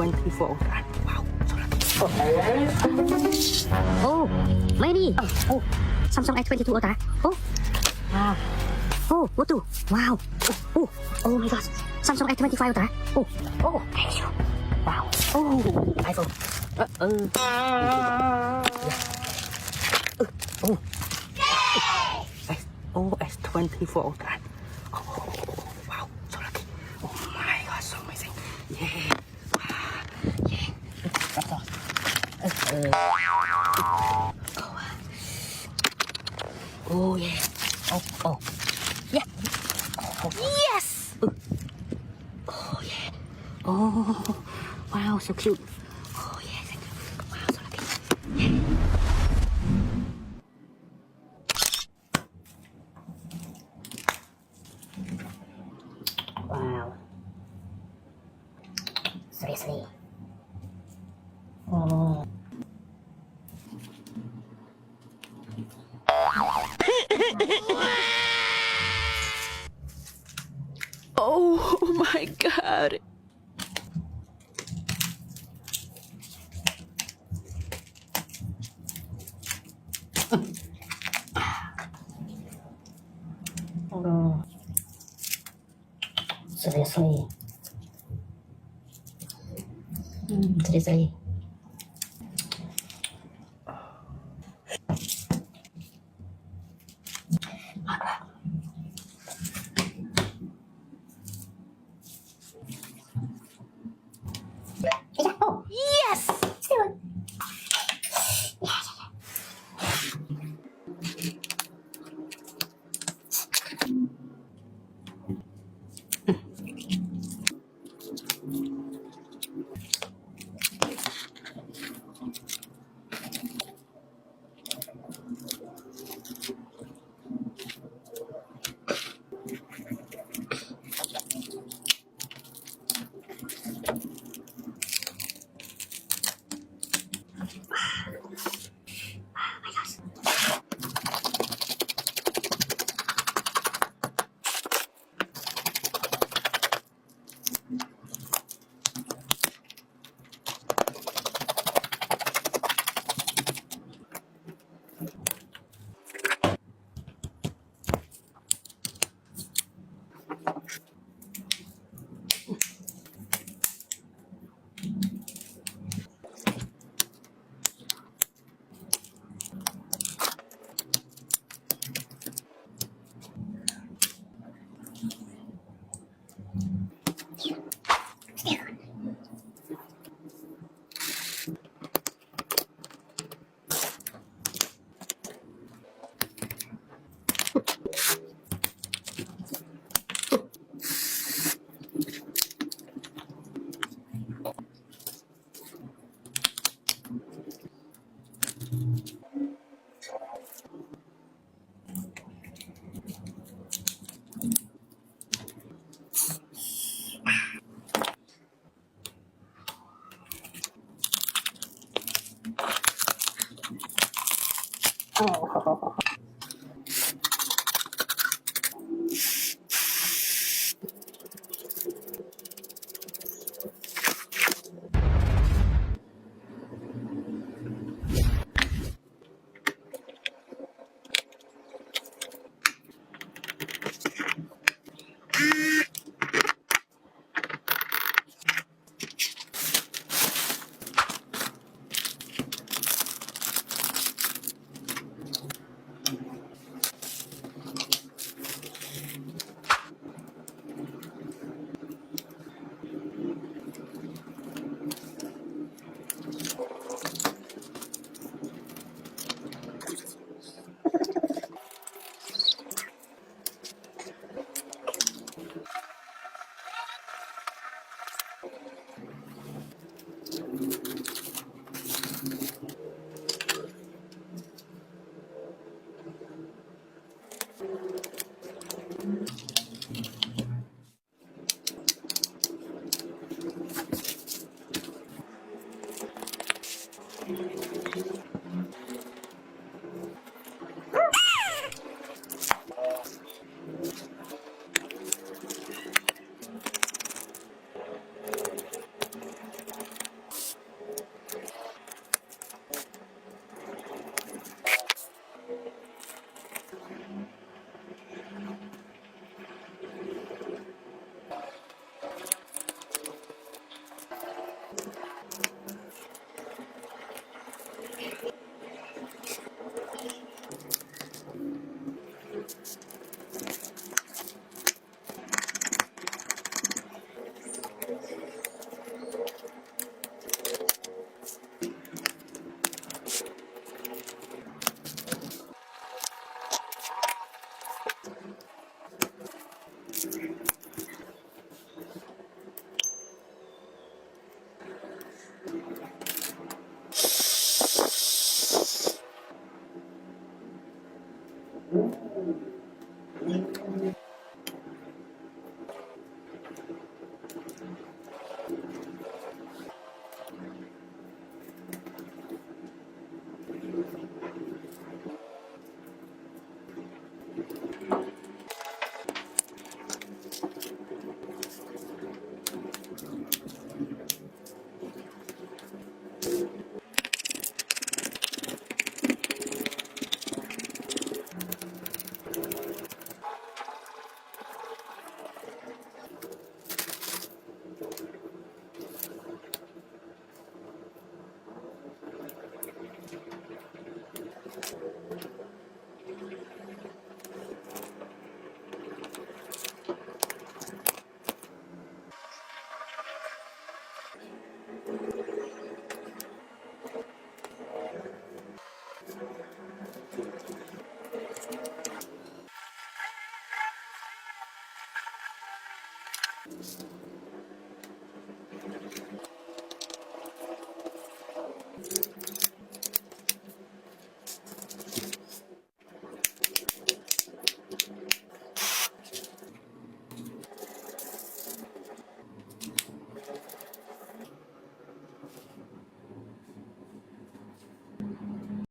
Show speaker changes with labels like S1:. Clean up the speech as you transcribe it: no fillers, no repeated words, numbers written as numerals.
S1: S24 Ultra. Wow, so lucky.
S2: Oh, maybe. Oh, Samsung S22 Ultra. Oh, wow. Oh, what do? Wow. Oh my gosh. Samsung S25 Ultra. Oh, thank you. Wow. Oh, iPhone.
S1: S24 Ultra. Oh, wow, so lucky. Oh my gosh, so amazing. Yeah. That's all. Oh yeah. Oh. Yeah. Yes. Oh yeah. Oh. Wow, so cute. Oh yeah, thank you. Wow, so lucky.
S2: wow. Seriously. Oh.
S1: Oh my god.
S2: Oh. Seriously. Seriously. Oh,
S1: Yes.
S2: still. Oh.